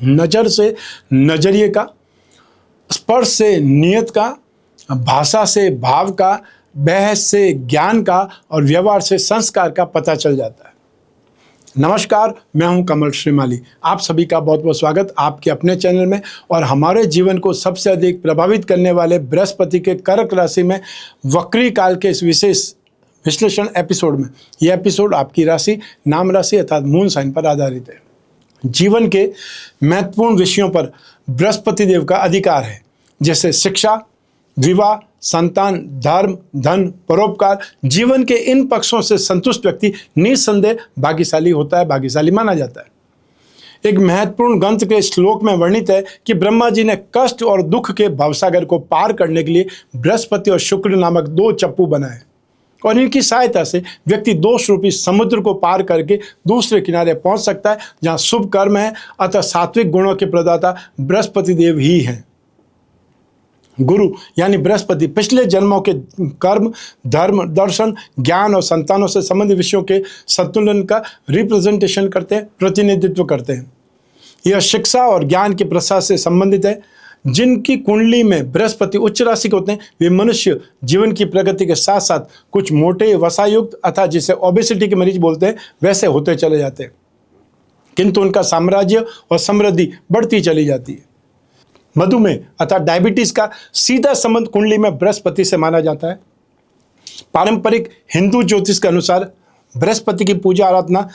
नज़र से नज़रिए का, स्पर्श से नियत का, भाषा से भाव का, बहस से ज्ञान का और व्यवहार से संस्कार का पता चल जाता है। नमस्कार, मैं हूं कमल श्रीमाली। आप सभी का बहुत बहुत स्वागत आपके अपने चैनल में। और हमारे जीवन को सबसे अधिक प्रभावित करने वाले बृहस्पति के कर्क राशि में वक्री काल के इस विशेष विश्लेषण एपिसोड में, यह एपिसोड आपकी राशि, नाम राशि अर्थात मून साइन पर आधारित है। जीवन के महत्वपूर्ण विषयों पर बृहस्पति देव का अधिकार है, जैसे शिक्षा, विवाह, संतान, धर्म, धन, परोपकार। जीवन के इन पक्षों से संतुष्ट व्यक्ति निस्संदेह भाग्यशाली होता है, भाग्यशाली माना जाता है। एक महत्वपूर्ण ग्रंथ के श्लोक में वर्णित है कि ब्रह्मा जी ने कष्ट और दुख के भवसागर को पार करने के लिए बृहस्पति और शुक्र नामक दो चप्पू बनाए, और इनकी सहायता से व्यक्ति दोष रूपी समुद्र को पार करके दूसरे किनारे पहुंच सकता है, जहां शुभ कर्म है। अतः सात्विक गुणों के प्रदाता बृहस्पति देव ही हैं। गुरु यानी बृहस्पति पिछले जन्मों के कर्म, धर्म, दर्शन, ज्ञान और संतानों से संबंधित विषयों के संतुलन का रिप्रेजेंटेशन करते हैं, प्रतिनिधित्व करते हैं। यह शिक्षा और ज्ञान के प्रसार से संबंधित है। जिनकी कुंडली में बृहस्पति उच्च राशि के होते हैं, वे मनुष्य जीवन की प्रगति के साथ साथ कुछ मोटे, वसायुक्त अर्थात जिसे ओबेसिटी के मरीज बोलते हैं, वैसे होते चले जाते हैं, किंतु उनका साम्राज्य और समृद्धि बढ़ती चली जाती है। मधुमेह अर्थात डायबिटीज का सीधा संबंध कुंडली में बृहस्पति से माना जाता है। पारंपरिक हिंदू ज्योतिष के अनुसार बृहस्पति की पूजा आराधना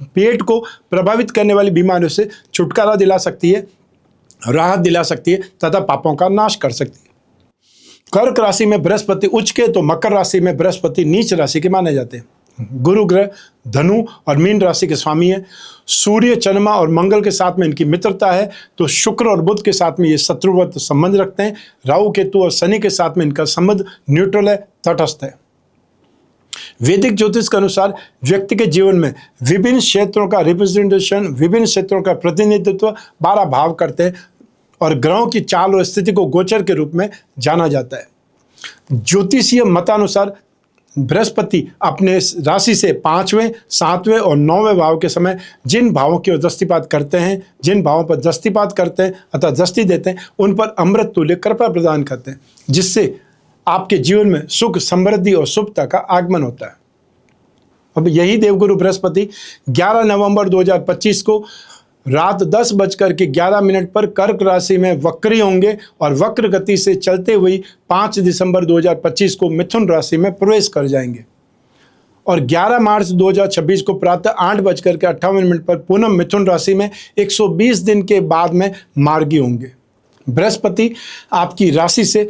पेट को प्रभावित करने वाली बीमारियों से छुटकारा दिला सकती है, राहत दिला सकती है तथा पापों का नाश कर सकती है। कर्क राशि में बृहस्पति उच्च के तो मकर राशि में बृहस्पति नीच राशि के माने जाते हैं। गुरु ग्रह धनु और मीन राशि के स्वामी है। सूर्य, चंद्रमा और मंगल के साथ में इनकी मित्रता है, तो शुक्र और बुध के साथ में ये शत्रुवत संबंध रखते हैं। राहु, केतु और शनि के साथ में इनका संबंध न्यूट्रल है, तटस्थ है। वैदिक ज्योतिष के अनुसार व्यक्ति के जीवन में विभिन्न क्षेत्रों का रिप्रेजेंटेशन, विभिन्न क्षेत्रों का प्रतिनिधित्व 12 भाव करते हैं, और ग्रहों की चाल और स्थिति को गोचर के रूप में जाना जाता है। ज्योतिषीय मतानुसार बृहस्पति अपने राशि से 5वें, 7वें और 9वें भाव के समय जिन भावों की ओर दृष्टिपात करते हैं, जिन भावों पर दृष्टिपात करते हैं अर्थात दृष्टि देते हैं, उन पर अमृत तुल्य कृपा प्रदान करते हैं, जिससे आपके जीवन में सुख, समृद्धि और शुभता का आगमन होता है। अब यही देवगुरु बृहस्पति 11 नवंबर 2025 को रात 10:11 पर कर्क राशि में वक्री होंगे और वक्र गति से चलते हुए 5 दिसंबर 2025 को मिथुन राशि में प्रवेश कर जाएंगे, और 11 मार्च 2026 को प्रातः 8:58 पर पुनः मिथुन राशि में 120 दिन के बाद में मार्गी होंगे। बृहस्पति आपकी राशि से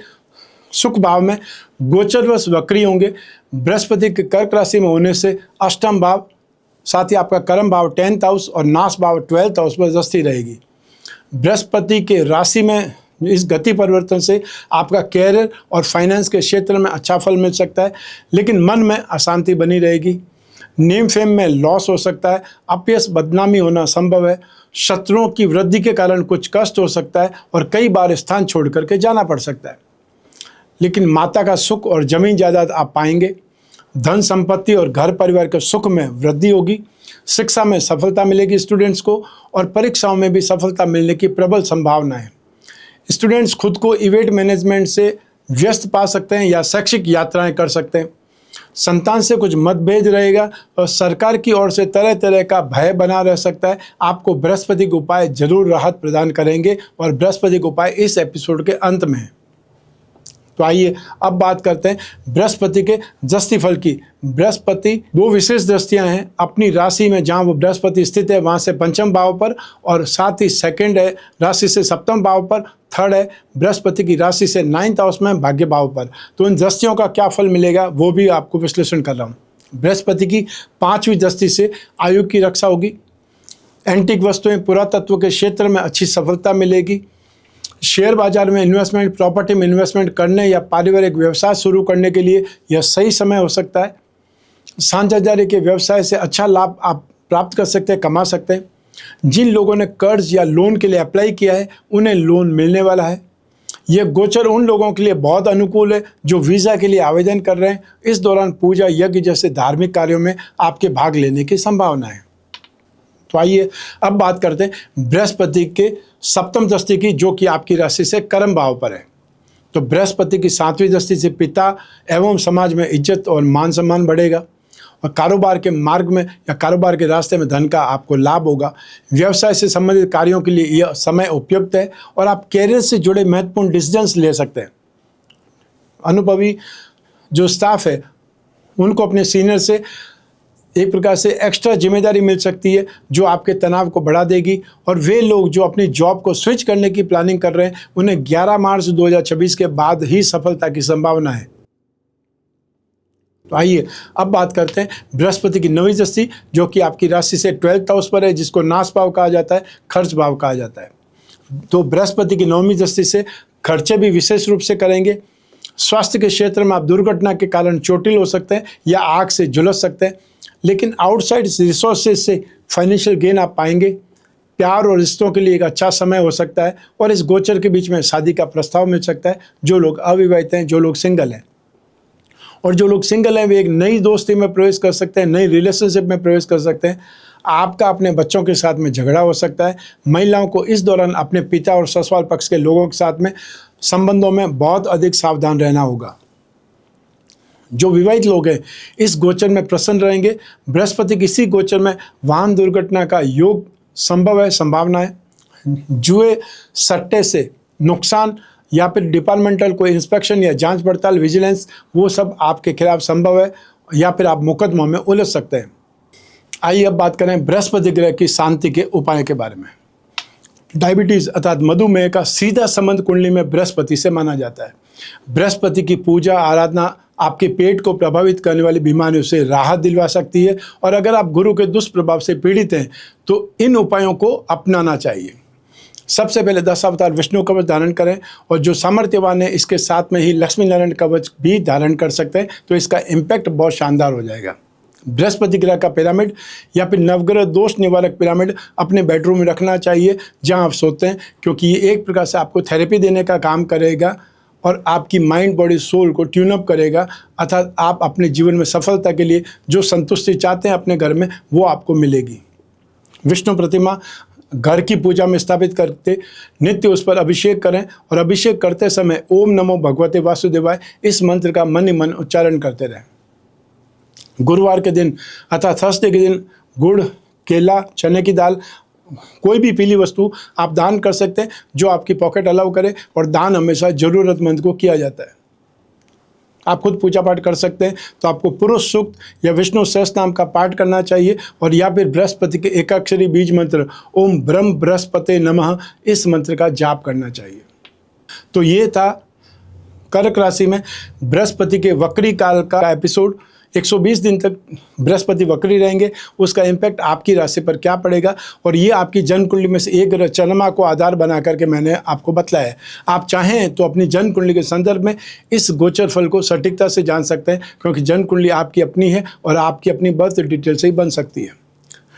सुख भाव में गोचरवश वक्री होंगे। बृहस्पति के कर्क राशि में होने से अष्टम भाव, साथ ही आपका कर्म भाव 10th हाउस और नाश भाव 12th हाउस में दृष्टि रहेगी। बृहस्पति के राशि में इस गति परिवर्तन से आपका कैरियर और फाइनेंस के क्षेत्र में अच्छा फल मिल सकता है, लेकिन मन में अशांति बनी रहेगी। नेम फेम में लॉस हो सकता है, अपयश, बदनामी होना संभव है। शत्रुओं की वृद्धि के कारण कुछ कष्ट हो सकता है और कई बार स्थान छोड़ करके जाना पड़ सकता है, लेकिन माता का सुख और जमीन जायदाद आप पाएंगे। धन संपत्ति और घर परिवार के सुख में वृद्धि होगी। शिक्षा में सफलता मिलेगी स्टूडेंट्स को, और परीक्षाओं में भी सफलता मिलने की प्रबल संभावना है। स्टूडेंट्स खुद को इवेंट मैनेजमेंट से व्यस्त पा सकते हैं या शैक्षिक यात्राएं कर सकते हैं। संतान से कुछ मतभेद रहेगा और सरकार की ओर से तरह तरह का भय बना रह सकता है। आपको बृहस्पति के उपाय जरूर राहत प्रदान करेंगे, और बृहस्पति के उपाय इस एपिसोड के अंत में है। तो आइए अब बात करते हैं बृहस्पति के दृष्टि फल की। बृहस्पति 2 विशेष दृष्टियां हैं अपनी राशि में, जहां वो बृहस्पति स्थित है वहां से 5वें भाव पर, और साथ ही सेकंड है राशि से 7वें भाव पर, थर्ड है बृहस्पति की राशि से 9th हाउस में भाग्य भाव पर। तो इन दृष्टियों का क्या फल मिलेगा वो भी आपको विश्लेषण कर रहा हूँ। बृहस्पति की 5वीं दृष्टि से आयु की रक्षा होगी। एंटीक वस्तुएं, पुरातत्व के क्षेत्र में अच्छी सफलता मिलेगी। शेयर बाजार में इन्वेस्टमेंट, प्रॉपर्टी में इन्वेस्टमेंट करने या पारिवारिक व्यवसाय शुरू करने के लिए यह सही समय हो सकता है। साझेदारी के व्यवसाय से अच्छा लाभ आप प्राप्त कर सकते हैं, कमा सकते हैं। जिन लोगों ने कर्ज या लोन के लिए अप्लाई किया है उन्हें लोन मिलने वाला है। यह गोचर उन लोगों के लिए बहुत अनुकूल है जो वीज़ा के लिए आवेदन कर रहे हैं। इस दौरान पूजा, यज्ञ जैसे धार्मिक कार्यों में आपके भाग लेने की संभावना है। तो आइए अब बात करते हैं बृहस्पति के सप्तम दृष्टि की, जो कि आपकी राशि से कर्म भाव पर है। तो बृहस्पति की 7वीं दृष्टि से पिता एवं समाज में इज्जत और मान सम्मान बढ़ेगा, और कारोबार के मार्ग में या कारोबार के रास्ते में धन का आपको लाभ होगा। व्यवसाय से संबंधित कार्यों के लिए यह समय उपयुक्त है और आप कैरियर से जुड़े महत्वपूर्ण डिसीजंस ले सकते हैं। अनुभवी जो स्टाफ है उनको अपने सीनियर से एक प्रकार से एक्स्ट्रा जिम्मेदारी मिल सकती है, जो आपके तनाव को बढ़ा देगी। और वे लोग जो अपनी जॉब को स्विच करने की प्लानिंग कर रहे हैं, उन्हें 11 मार्च 2026 के बाद ही सफलता की संभावना है। तो आइए अब बात करते हैं बृहस्पति की 9वीं दृष्टि, जो कि आपकी राशि से 12th हाउस पर है, जिसको नाश भाव कहा जाता है, खर्च भाव कहा जाता है। तो बृहस्पति की 9वीं दृष्टि से खर्चे भी विशेष रूप से करेंगे। स्वास्थ्य के क्षेत्र में आप दुर्घटना के कारण चोटिल हो सकते हैं या आग से झुलस सकते हैं, लेकिन आउटसाइड रिसोर्सेज से फाइनेंशियल गेन आप पाएंगे। प्यार और रिश्तों के लिए एक अच्छा समय हो सकता है, और इस गोचर के बीच में शादी का प्रस्ताव मिल सकता है। जो लोग अविवाहित हैं, जो लोग सिंगल हैं, और जो लोग सिंगल हैं, वे एक नई दोस्ती में प्रवेश कर सकते हैं, नई रिलेशनशिप में प्रवेश कर सकते हैं। आपका अपने बच्चों के साथ में झगड़ा हो सकता है। महिलाओं को इस दौरान अपने पिता और ससुराल पक्ष के लोगों के साथ में संबंधों में बहुत अधिक सावधान रहना होगा। जो विवाहित लोग हैं इस गोचर में प्रसन्न रहेंगे। बृहस्पति किसी गोचर में वाहन दुर्घटना का योग संभव है, संभावना है। जुए सट्टे से नुकसान या फिर डिपार्टमेंटल कोई इंस्पेक्शन या जांच पड़ताल, विजिलेंस, वो सब आपके खिलाफ संभव है, या फिर आप मुकदमों में उलझ सकते हैं। आइए अब बात करें बृहस्पति ग्रह की शांति के उपाय के बारे में। डायबिटीज़ अर्थात मधुमेह का सीधा संबंध कुंडली में बृहस्पति से माना जाता है। बृहस्पति की पूजा आराधना आपके पेट को प्रभावित करने वाली बीमारियों से राहत दिलवा सकती है, और अगर आप गुरु के दुष्प्रभाव से पीड़ित हैं तो इन उपायों को अपनाना चाहिए। सबसे पहले 10 अवतार विष्णु कवच धारण करें, और जो सामर्थ्यवान है इसके साथ में ही लक्ष्मी नारायण कवच भी धारण कर सकते हैं, तो इसका इम्पैक्ट बहुत शानदार हो जाएगा। बृहस्पति ग्रह का पिरामिड या फिर नवग्रह दोष निवारक पिरामिड अपने बेडरूम में रखना चाहिए जहां आप सोते हैं, क्योंकि ये एक प्रकार से आपको थेरेपी देने का काम करेगा और आपकी माइंड बॉडी सोल को ट्यून अप करेगा। अर्थात आप अपने जीवन में सफलता के लिए जो संतुष्टि चाहते हैं अपने घर में, वो आपको मिलेगी। विष्णु प्रतिमा घर की पूजा में स्थापित करते नित्य उस पर अभिषेक करें, और अभिषेक करते समय ओम नमो भगवते वासुदेवाय इस मंत्र का मन ही मन उच्चारण करते रहें। गुरुवार के दिन अर्थात थर्सडे के दिन गुड़, केला, चने की दाल, कोई भी पीली वस्तु आप दान कर सकते हैं जो आपकी पॉकेट अलाउ करे, और दान हमेशा जरूरतमंद को किया जाता है। आप खुद पूजा पाठ कर सकते हैं, तो आपको पुरुष सूक्त या विष्णु सहस्त्र नाम का पाठ करना चाहिए, और या फिर बृहस्पति के एकाक्षरी बीज मंत्र ओम ब्रह्म बृहस्पते नमः इस मंत्र का जाप करना चाहिए। तो ये था कर्क राशि में बृहस्पति के वक्री काल का एपिसोड। 120 दिन तक बृहस्पति वक्री रहेंगे, उसका इम्पैक्ट आपकी राशि पर क्या पड़ेगा, और ये आपकी जन्म कुंडली में से एक ग्रह चंद्रमा को आधार बना करके मैंने आपको बतलाया है। आप चाहें तो अपनी जन्म कुंडली के संदर्भ में इस गोचर फल को सटीकता से जान सकते हैं, क्योंकि जन्म कुंडली आपकी अपनी है और आपकी अपनी बर्थ डिटेल से ही बन सकती है।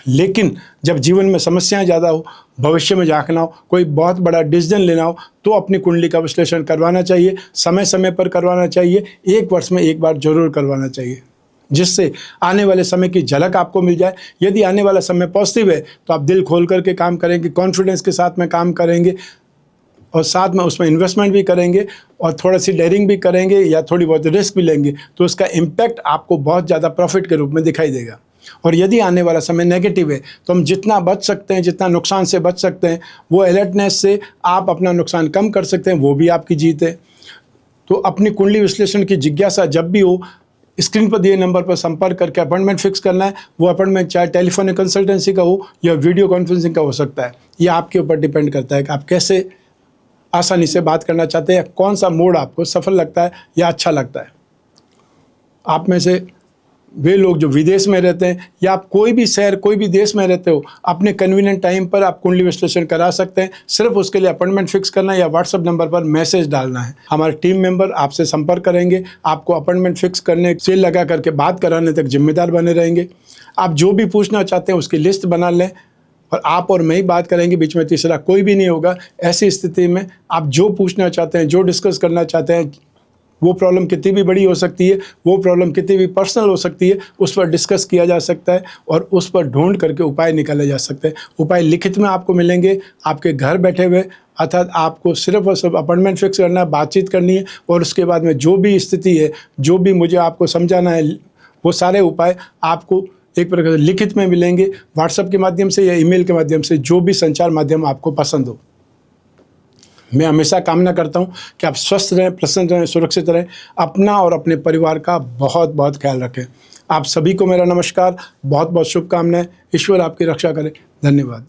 लेकिन जब जीवन में समस्याएं ज़्यादा हो, भविष्य में झांकना हो, कोई बहुत बड़ा डिसीजन लेना हो, तो अपनी कुंडली का विश्लेषण करवाना चाहिए। समय समय पर करवाना चाहिए, 1 वर्ष में एक बार जरूर करवाना चाहिए, जिससे आने वाले समय की झलक आपको मिल जाए। यदि आने वाला समय पॉजिटिव है तो आप दिल खोल करके काम करेंगे, कॉन्फिडेंस के साथ में काम करेंगे, और साथ में उसमें इन्वेस्टमेंट भी करेंगे, और थोड़ा सी डेयरिंग भी करेंगे या थोड़ी बहुत रिस्क भी लेंगे, तो उसका इम्पैक्ट आपको बहुत ज़्यादा प्रॉफिट के रूप में दिखाई देगा। और यदि आने वाला समय नेगेटिव है तो हम जितना बच सकते हैं, जितना नुकसान से बच सकते हैं, वो अलर्टनेस से आप अपना नुकसान कम कर सकते हैं, वो भी आपकी जीत है। तो अपनी कुंडली विश्लेषण की जिज्ञासा जब भी हो, स्क्रीन पर दिए नंबर पर संपर्क करके अपॉइंटमेंट फिक्स करना है। वो अपॉइंटमेंट चाहे टेलीफोनिक कंसल्टेंसी का हो या वीडियो कॉन्फ्रेंसिंग का हो सकता है। ये आपके ऊपर डिपेंड करता है कि आप कैसे आसानी से बात करना चाहते हैं, कौन सा मोड आपको सफल लगता है या अच्छा लगता है। आप में से वे लोग जो विदेश में रहते हैं या आप कोई भी शहर, कोई भी देश में रहते हो, अपने कन्वीनियंट टाइम पर आप कुंडली विश्लेषण करा सकते हैं। सिर्फ उसके लिए अपॉइंटमेंट फिक्स करना है या व्हाट्सएप नंबर पर मैसेज डालना है। हमारे टीम मेंबर आपसे संपर्क करेंगे, आपको अपॉइंटमेंट फिक्स करने से लगा करके बात कराने तक जिम्मेदार बने रहेंगे। आप जो भी पूछना चाहते हैं उसकी लिस्ट बना लें, और आप और मैं ही बात करेंगे, बीच में तीसरा कोई भी नहीं होगा। ऐसी स्थिति में आप जो पूछना चाहते हैं, जो डिस्कस करना चाहते हैं, वो प्रॉब्लम कितनी भी बड़ी हो सकती है, वो प्रॉब्लम कितनी भी पर्सनल हो सकती है, उस पर डिस्कस किया जा सकता है और उस पर ढूंढ करके उपाय निकाले जा सकते हैं। उपाय लिखित में आपको मिलेंगे आपके घर बैठे हुए, अर्थात आपको सिर्फ और सिर्फ अपॉइंटमेंट फिक्स करना है, बातचीत करनी है और उसके बाद में जो भी स्थिति है, जो भी मुझे आपको समझाना है, वो सारे उपाय आपको एक प्रकार से लिखित में मिलेंगे, व्हाट्सएप के माध्यम से या ईमेल के माध्यम से, जो भी संचार माध्यम आपको पसंद हो। मैं हमेशा कामना करता हूँ कि आप स्वस्थ रहें, प्रसन्न रहें, सुरक्षित रहें, अपना और अपने परिवार का बहुत बहुत ख्याल रखें। आप सभी को मेरा नमस्कार, बहुत बहुत शुभकामनाएं। ईश्वर आपकी रक्षा करे। धन्यवाद।